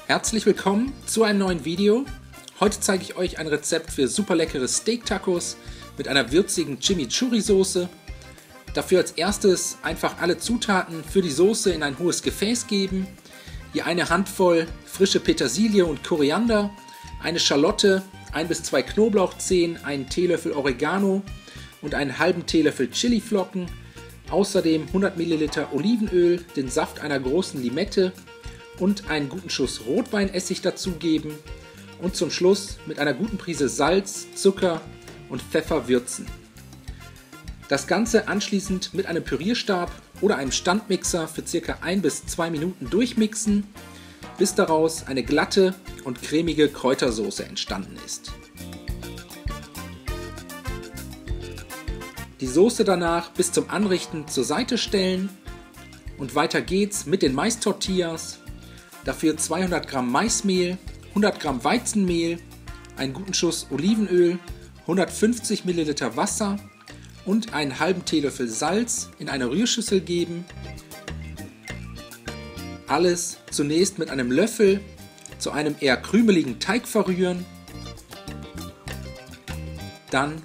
Herzlich willkommen zu einem neuen Video. Heute zeige ich euch ein Rezept für super leckere Steak-Tacos mit einer würzigen Chimichurri-Soße. Dafür als erstes einfach alle Zutaten für die Soße in ein hohes Gefäß geben. Hier eine Handvoll frische Petersilie und Koriander, eine Schalotte, 1 bis 2 Knoblauchzehen, einen Teelöffel Oregano und einen halben Teelöffel Chiliflocken. Außerdem 100 ml Olivenöl, den Saft einer großen Limette und einen guten Schuss Rotweinessig dazugeben und zum Schluss mit einer guten Prise Salz, Zucker und Pfeffer würzen. Das Ganze anschließend mit einem Pürierstab oder einem Standmixer für ca. 1 bis 2 Minuten durchmixen, bis daraus eine glatte und cremige Kräutersoße entstanden ist. Die Soße danach bis zum Anrichten zur Seite stellen und weiter geht's mit den Mais-Tortillas. Dafür 200 Gramm Maismehl, 100 Gramm Weizenmehl, einen guten Schuss Olivenöl, 150 Milliliter Wasser und einen halben Teelöffel Salz in eine Rührschüssel geben. Alles zunächst mit einem Löffel zu einem eher krümeligen Teig verrühren. Dann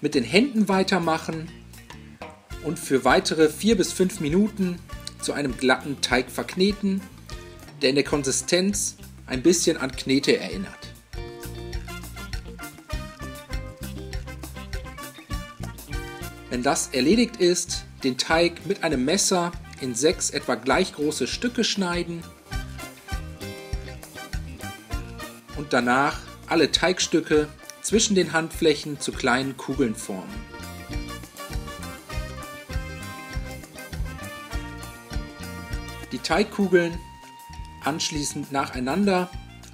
mit den Händen weitermachen und für weitere 4 bis 5 Minuten zu einem glatten Teig verkneten, der in der Konsistenz ein bisschen an Knete erinnert. Wenn das erledigt ist, den Teig mit einem Messer in 6 etwa gleich große Stücke schneiden und danach alle Teigstücke zwischen den Handflächen zu kleinen Kugeln formen. Die Teigkugeln anschließend nacheinander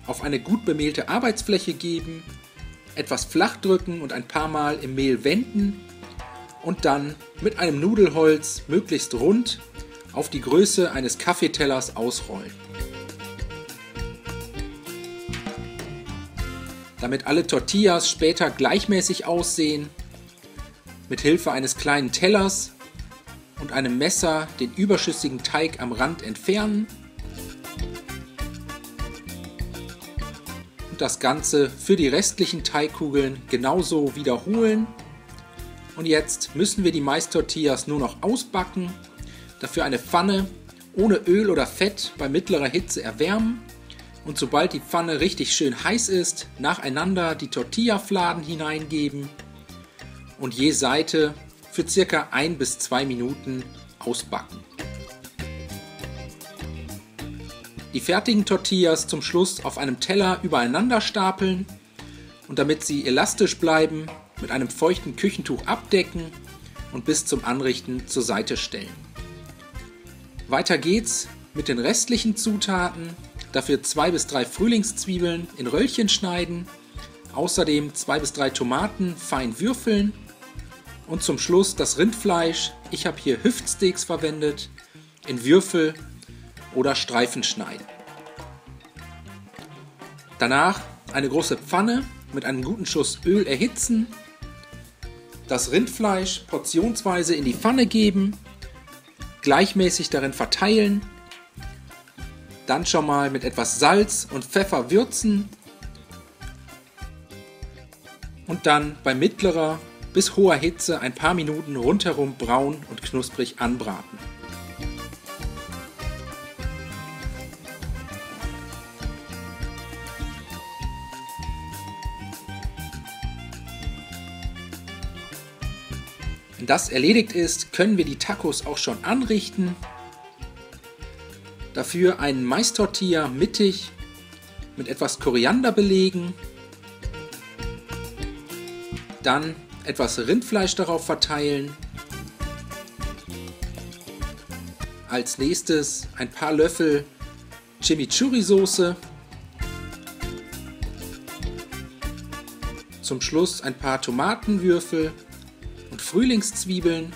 auf eine gut bemehlte Arbeitsfläche geben, etwas flach drücken und ein paar Mal im Mehl wenden und dann mit einem Nudelholz möglichst rund auf die Größe eines Kaffeetellers ausrollen. Damit alle Tortillas später gleichmäßig aussehen, mit Hilfe eines kleinen Tellers und einem Messer den überschüssigen Teig am Rand entfernen und das Ganze für die restlichen Teigkugeln genauso wiederholen. Und jetzt müssen wir die Mais-Tortillas nur noch ausbacken, dafür eine Pfanne ohne Öl oder Fett bei mittlerer Hitze erwärmen und sobald die Pfanne richtig schön heiß ist, nacheinander die Tortillafladen hineingeben und je Seite für ca. 1 bis 2 Minuten ausbacken. Die fertigen Tortillas zum Schluss auf einem Teller übereinander stapeln und damit sie elastisch bleiben, mit einem feuchten Küchentuch abdecken und bis zum Anrichten zur Seite stellen. Weiter geht's mit den restlichen Zutaten. Dafür 2 bis 3 Frühlingszwiebeln in Röllchen schneiden, außerdem 2 bis 3 Tomaten fein würfeln und zum Schluss das Rindfleisch, ich habe hier Hüftsteaks verwendet, in Würfel oder Streifen schneiden. Danach eine große Pfanne mit einem guten Schuss Öl erhitzen, das Rindfleisch portionsweise in die Pfanne geben, gleichmäßig darin verteilen, dann schon mal mit etwas Salz und Pfeffer würzen und dann bei mittlerer bis hoher Hitze ein paar Minuten rundherum braun und knusprig anbraten. Wenn das erledigt ist, können wir die Tacos auch schon anrichten. Dafür einen Mais-Tortilla mittig mit etwas Koriander belegen, dann etwas Rindfleisch darauf verteilen, als nächstes ein paar Löffel Chimichurri-Soße, zum Schluss ein paar Tomatenwürfel und Frühlingszwiebeln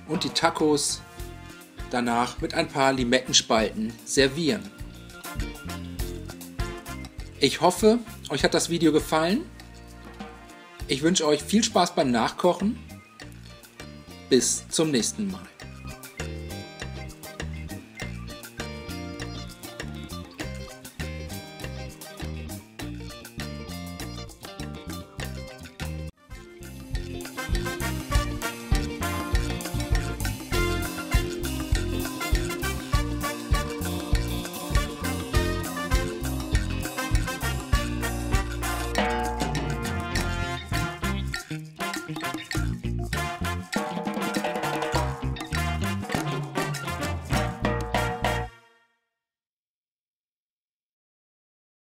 und die Tacos danach mit ein paar Limettenspalten servieren. Ich hoffe, euch hat das Video gefallen. Ich wünsche euch viel Spaß beim Nachkochen. Bis zum nächsten Mal.